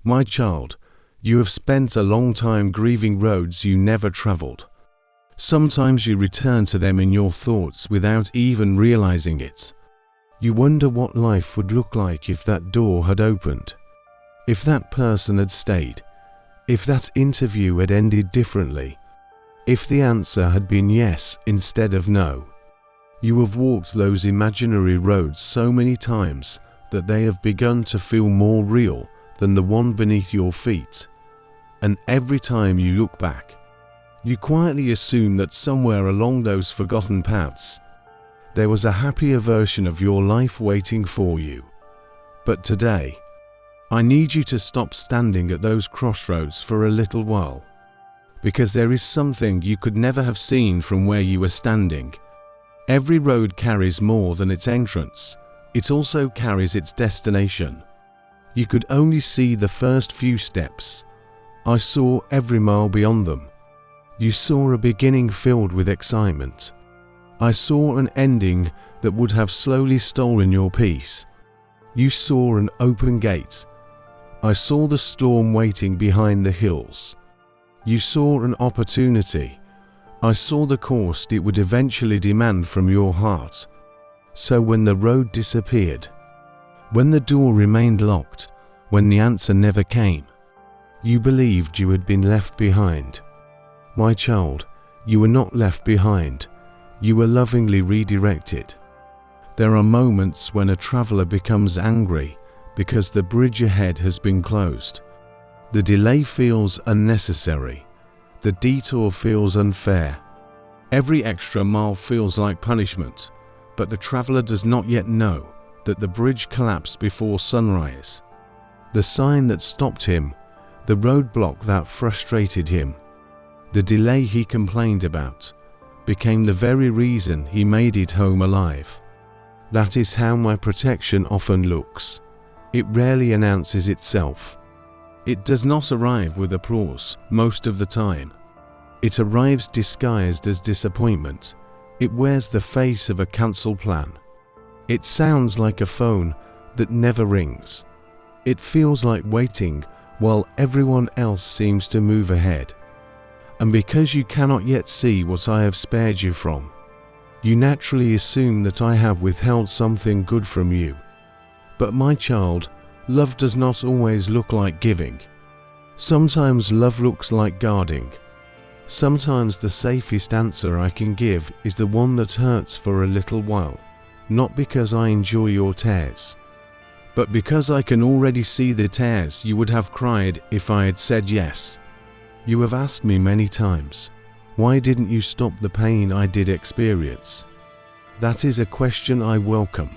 My child, you have spent a long time grieving roads you never traveled. Sometimes you return to them in your thoughts without even realizing it. You wonder what life would look like if that door had opened, if that person had stayed, if that interview had ended differently, if the answer had been yes instead of no. You have walked those imaginary roads so many times that they have begun to feel more real than the one beneath your feet. And every time you look back, you quietly assume that somewhere along those forgotten paths, there was a happier version of your life waiting for you. But today, I need you to stop standing at those crossroads for a little while, because there is something you could never have seen from where you were standing. Every road carries more than its entrance. It also carries its destination. You could only see the first few steps. I saw every mile beyond them. You saw a beginning filled with excitement. I saw an ending that would have slowly stolen your peace. You saw an open gate. I saw the storm waiting behind the hills. You saw an opportunity. I saw the course it would eventually demand from your heart. So when the road disappeared, when the door remained locked, when the answer never came, you believed you had been left behind. My child, you were not left behind. You were lovingly redirected. There are moments when a traveler becomes angry because the bridge ahead has been closed. The delay feels unnecessary. The detour feels unfair. Every extra mile feels like punishment, but the traveler does not yet know that the bridge collapsed before sunrise. The sign that stopped him, the roadblock that frustrated him, the delay he complained about, became the very reason he made it home alive. That is how my protection often looks. It rarely announces itself. It does not arrive with applause most of the time. It arrives disguised as disappointment. It wears the face of a cancelled plan. It sounds like a phone that never rings. It feels like waiting while everyone else seems to move ahead. And because you cannot yet see what I have spared you from, you naturally assume that I have withheld something good from you. But my child, love does not always look like giving. Sometimes love looks like guarding. Sometimes the safest answer I can give is the one that hurts for a little while, not because I enjoy your tears, but because I can already see the tears you would have cried if I had said yes. You have asked me many times, why didn't you stop the pain I did experience? That is a question I welcome,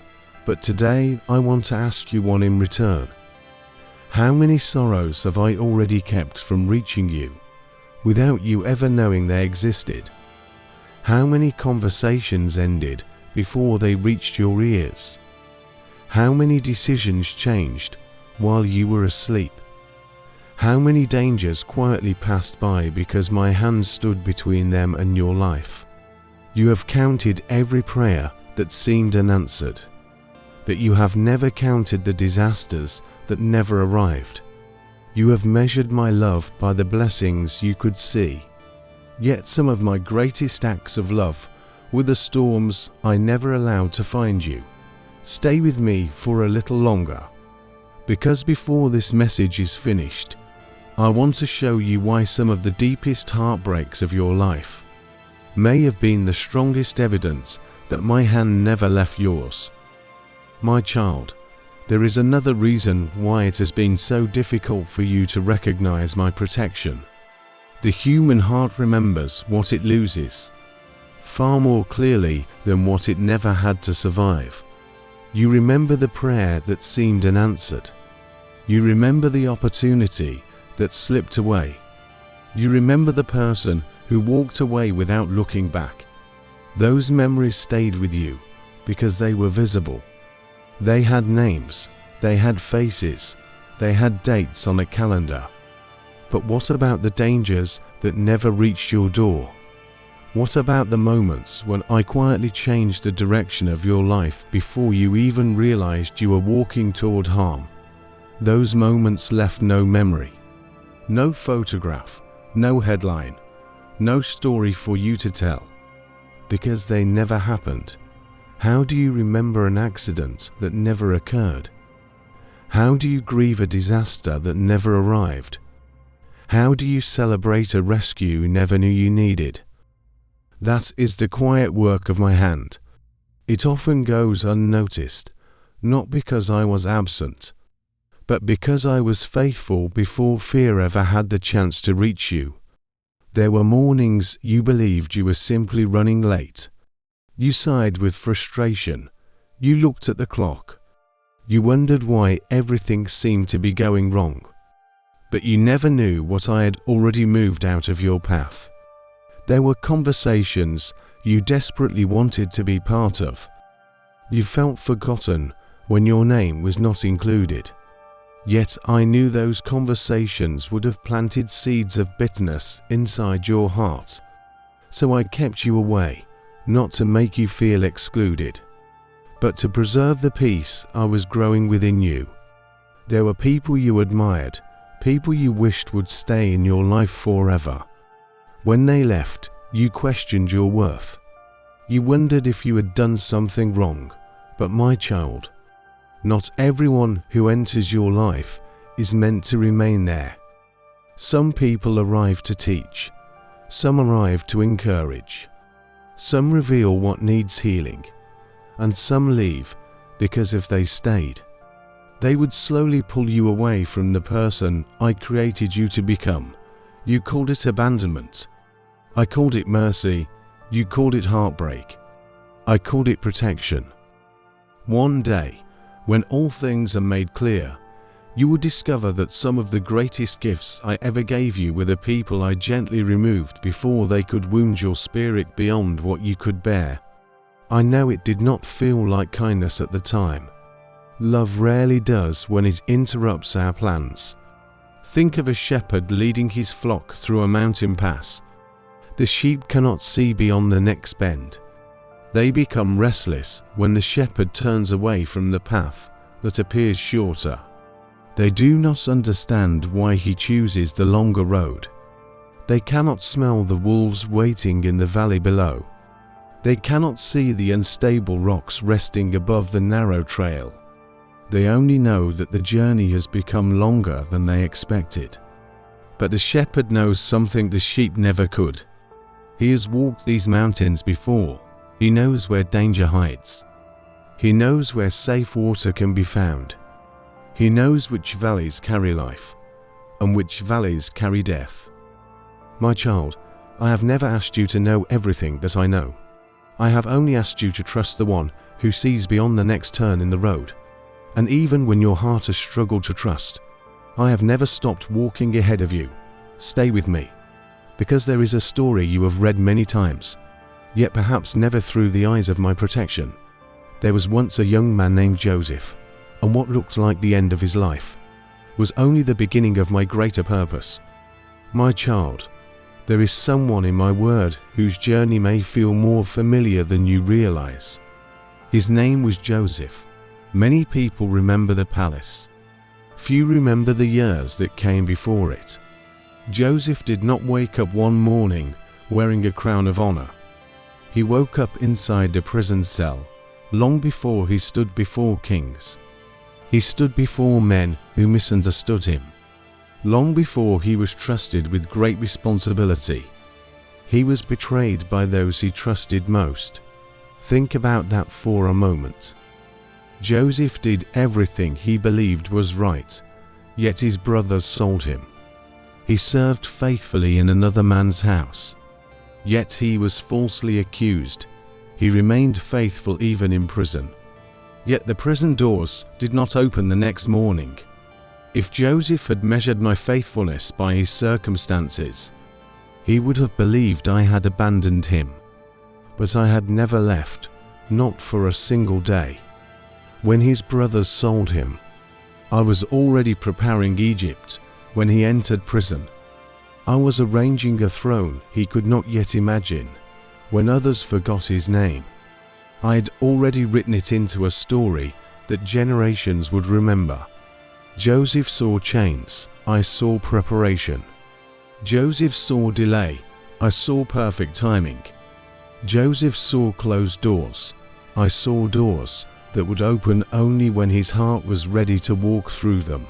but today I want to ask you one in return. How many sorrows have I already kept from reaching you, without you ever knowing they existed? How many conversations ended before they reached your ears? How many decisions changed while you were asleep? How many dangers quietly passed by because my hand stood between them and your life? You have counted every prayer that seemed unanswered, but you have never counted the disasters that never arrived. You have measured my love by the blessings you could see. Yet some of my greatest acts of love were the storms I never allowed to find you. Stay with me for a little longer, because before this message is finished, I want to show you why some of the deepest heartbreaks of your life may have been the strongest evidence that my hand never left yours. My child, there is another reason why it has been so difficult for you to recognize my protection. The human heart remembers what it loses far more clearly than what it never had to survive. You remember the prayer that seemed unanswered. You remember the opportunity that slipped away. You remember the person who walked away without looking back. Those memories stayed with you because they were visible. They had names, they had faces, they had dates on a calendar. But what about the dangers that never reached your door? What about the moments when I quietly changed the direction of your life before you even realized you were walking toward harm? Those moments left no memory, no photograph, no headline, no story for you to tell, because they never happened. How do you remember an accident that never occurred? How do you grieve a disaster that never arrived? How do you celebrate a rescue you never knew you needed? That is the quiet work of my hand. It often goes unnoticed, not because I was absent, but because I was faithful before fear ever had the chance to reach you. There were mornings you believed you were simply running late. You sighed with frustration. You looked at the clock. You wondered why everything seemed to be going wrong. But you never knew what I had already moved out of your path. There were conversations you desperately wanted to be part of. You felt forgotten when your name was not included. Yet I knew those conversations would have planted seeds of bitterness inside your heart. So I kept you away, not to make you feel excluded, but to preserve the peace I was growing within you. There were people you admired, people you wished would stay in your life forever. When they left, you questioned your worth. You wondered if you had done something wrong. But my child, not everyone who enters your life is meant to remain there. Some people arrive to teach, some arrive to encourage, some reveal what needs healing, and some leave because if they stayed, they would slowly pull you away from the person I created you to become. You called it abandonment. I called it mercy. You called it heartbreak. I called it protection. One day, when all things are made clear, you will discover that some of the greatest gifts I ever gave you were the people I gently removed before they could wound your spirit beyond what you could bear. I know it did not feel like kindness at the time. Love rarely does when it interrupts our plans. Think of a shepherd leading his flock through a mountain pass. The sheep cannot see beyond the next bend. They become restless when the shepherd turns away from the path that appears shorter. They do not understand why he chooses the longer road. They cannot smell the wolves waiting in the valley below. They cannot see the unstable rocks resting above the narrow trail. They only know that the journey has become longer than they expected. But the shepherd knows something the sheep never could. He has walked these mountains before. He knows where danger hides. He knows where safe water can be found. He knows which valleys carry life, and which valleys carry death. My child, I have never asked you to know everything that I know. I have only asked you to trust the one who sees beyond the next turn in the road. And even when your heart has struggled to trust, I have never stopped walking ahead of you. Stay with me, because there is a story you have read many times, yet perhaps never through the eyes of my protection. There was once a young man named Joseph, and what looked like the end of his life was only the beginning of my greater purpose. My child, there is someone in my word whose journey may feel more familiar than you realize. His name was Joseph. Many people remember the palace. Few remember the years that came before it. Joseph did not wake up one morning wearing a crown of honor. He woke up inside a prison cell long before he stood before kings. He stood before men who misunderstood him. Long before he was trusted with great responsibility, he was betrayed by those he trusted most. Think about that for a moment. Joseph did everything he believed was right, yet his brothers sold him. He served faithfully in another man's house, yet he was falsely accused. He remained faithful even in prison. Yet the prison doors did not open the next morning. If Joseph had measured my faithfulness by his circumstances, he would have believed I had abandoned him. But I had never left, not for a single day. When his brothers sold him, I was already preparing Egypt when he entered prison. I was arranging a throne he could not yet imagine when others forgot his name. I had already written it into a story that generations would remember. Joseph saw chains, I saw preparation. Joseph saw delay, I saw perfect timing. Joseph saw closed doors, I saw doors that would open only when his heart was ready to walk through them.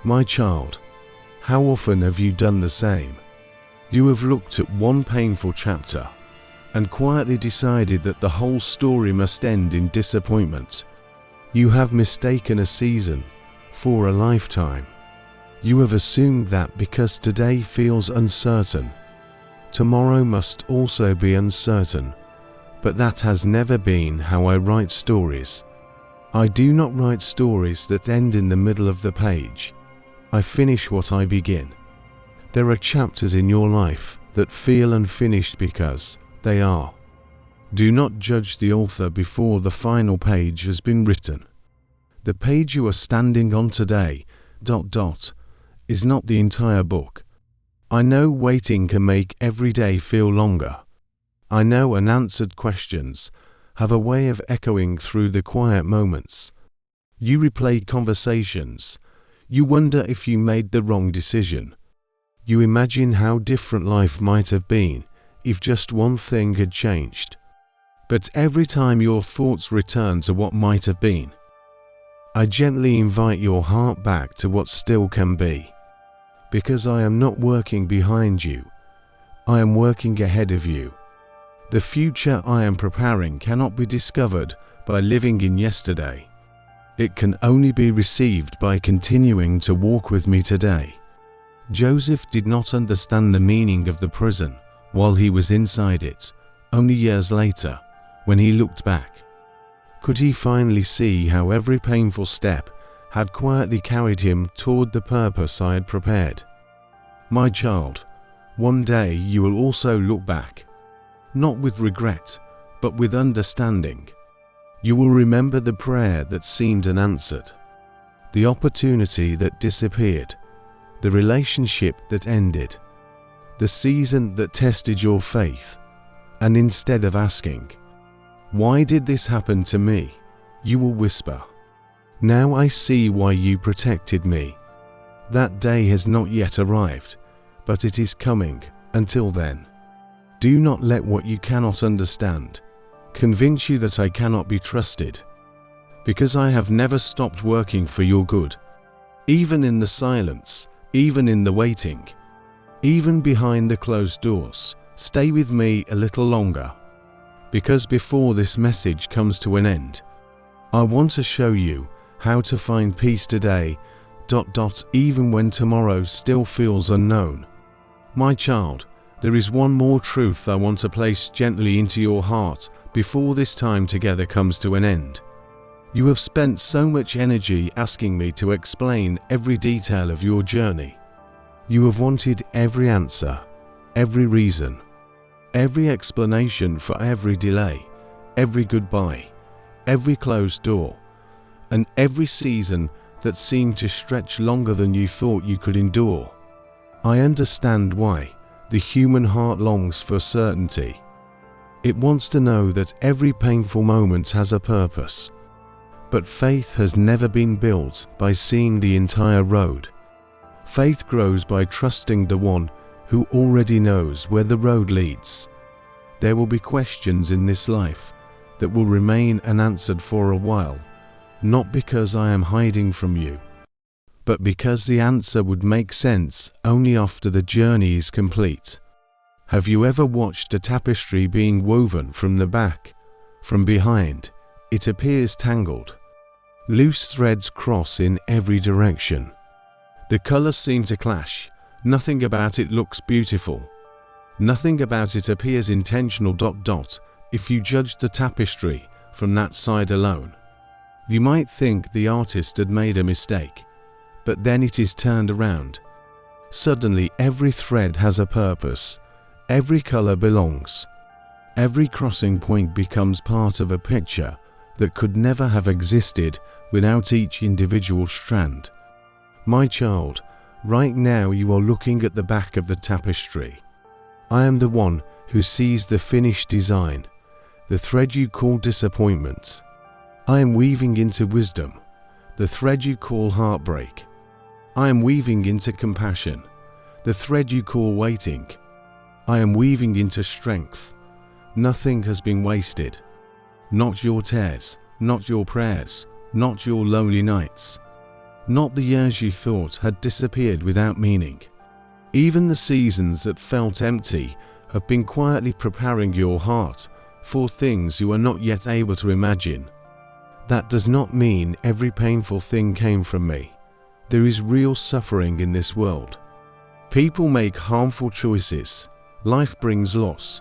My child, how often have you done the same? You have looked at one painful chapter and quietly decided that the whole story must end in disappointment. You have mistaken a season for a lifetime. You have assumed that because today feels uncertain, tomorrow must also be uncertain. But that has never been how I write stories. I do not write stories that end in the middle of the page. I finish what I begin. There are chapters in your life that feel unfinished because they are. Do not judge the author before the final page has been written. The page you are standing on today, is not the entire book. I know waiting can make every day feel longer. I know unanswered questions have a way of echoing through the quiet moments. You replay conversations. You wonder if you made the wrong decision. You imagine how different life might have been if just one thing had changed. But every time your thoughts return to what might have been, I gently invite your heart back to what still can be. Because I am not working behind you, I am working ahead of you. The future I am preparing cannot be discovered by living in yesterday. It can only be received by continuing to walk with me today. Joseph did not understand the meaning of the prison while he was inside it, only years later, when he looked back. Could he finally see how every painful step had quietly carried him toward the purpose I had prepared? My child, one day you will also look back, not with regret, but with understanding. You will remember the prayer that seemed unanswered, the opportunity that disappeared, the relationship that ended, the season that tested your faith, and instead of asking, "Why did this happen to me?" you will whisper, "Now I see why you protected me." That day has not yet arrived, but it is coming. Until then, do not let what you cannot understand convince you that I cannot be trusted, because I have never stopped working for your good. Even in the silence, even in the waiting, even behind the closed doors, stay with me a little longer. Because before this message comes to an end, I want to show you how to find peace today, even when tomorrow still feels unknown. My child, there is one more truth I want to place gently into your heart before this time together comes to an end. You have spent so much energy asking me to explain every detail of your journey. You have wanted every answer, every reason, every explanation for every delay, every goodbye, every closed door, and every season that seemed to stretch longer than you thought you could endure. I understand why. The human heart longs for certainty. It wants to know that every painful moment has a purpose. But faith has never been built by seeing the entire road. Faith grows by trusting the one who already knows where the road leads. There will be questions in this life that will remain unanswered for a while, not because I am hiding from you, but because the answer would make sense only after the journey is complete. Have you ever watched a tapestry being woven from the back? From behind, it appears tangled. Loose threads cross in every direction. The colors seem to clash. Nothing about it looks beautiful. Nothing about it appears intentional. If you judge the tapestry from that side alone, you might think the artist had made a mistake. But then it is turned around. Suddenly every thread has a purpose. Every color belongs. Every crossing point becomes part of a picture that could never have existed without each individual strand. My child, right now you are looking at the back of the tapestry. I am the one who sees the finished design, the thread you call disappointment. I am weaving into wisdom, the thread you call heartbreak. I am weaving into compassion, the thread you call waiting. I am weaving into strength. Nothing has been wasted. Not your tears, not your prayers, not your lonely nights. Not the years you thought had disappeared without meaning. Even the seasons that felt empty have been quietly preparing your heart for things you are not yet able to imagine. That does not mean every painful thing came from me. There is real suffering in this world. People make harmful choices. Life brings loss.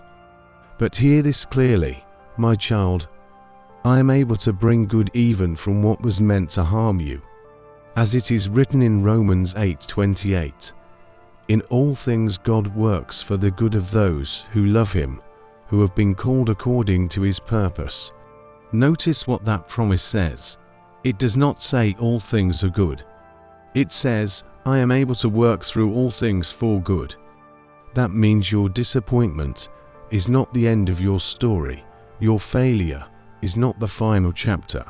But hear this clearly, my child. I am able to bring good even from what was meant to harm you. As it is written in Romans 8:28, in all things God works for the good of those who love Him, who have been called according to His purpose. Notice what that promise says. It does not say all things are good. It says, I am able to work through all things for good. That means your disappointment is not the end of your story. Your failure is not the final chapter.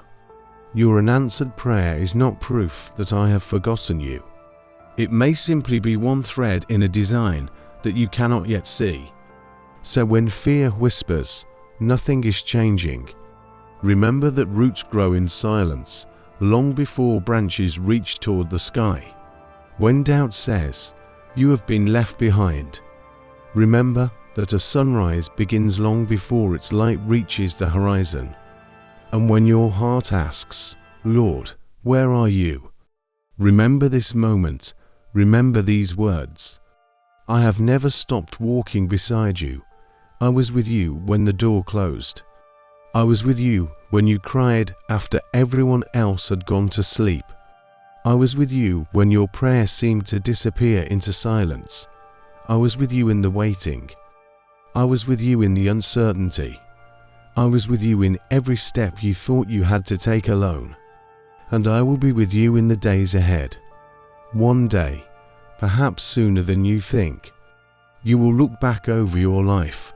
Your unanswered prayer is not proof that I have forgotten you. It may simply be one thread in a design that you cannot yet see. So when fear whispers, nothing is changing, remember that roots grow in silence long before branches reach toward the sky. When doubt says, you have been left behind, remember that a sunrise begins long before its light reaches the horizon. And when your heart asks, Lord, where are you? Remember this moment, remember these words. I have never stopped walking beside you. I was with you when the door closed. I was with you when you cried after everyone else had gone to sleep. I was with you when your prayer seemed to disappear into silence. I was with you in the waiting. I was with you in the uncertainty. I was with you in every step you thought you had to take alone. And I will be with you in the days ahead. One day, perhaps sooner than you think, you will look back over your life.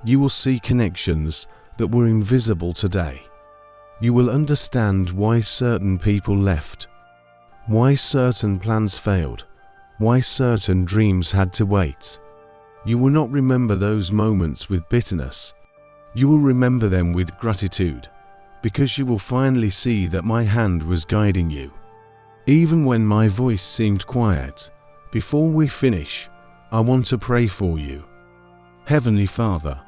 You will see connections that were invisible today. You will understand why certain people left, why certain plans failed, why certain dreams had to wait. You will not remember those moments with bitterness. You will remember them with gratitude, because you will finally see that my hand was guiding you. Even when my voice seemed quiet, before we finish, I want to pray for you. Heavenly Father,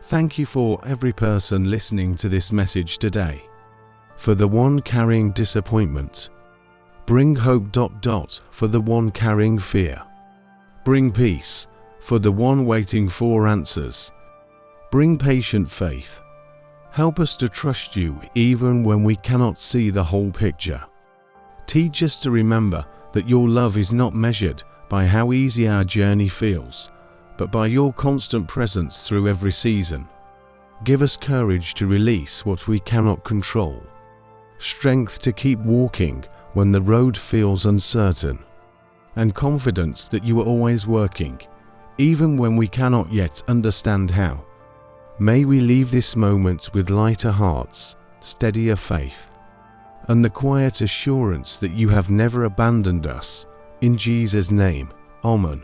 thank you for every person listening to this message today. For the one carrying disappointment, bring hope. For the one carrying fear, bring peace. For the one waiting for answers, bring patient faith. Help us to trust you even when we cannot see the whole picture. Teach us to remember that your love is not measured by how easy our journey feels, but by your constant presence through every season. Give us courage to release what we cannot control, strength to keep walking when the road feels uncertain, and confidence that you are always working, even when we cannot yet understand how. May we leave this moment with lighter hearts, steadier faith, and the quiet assurance that you have never abandoned us. In Jesus' name, Amen.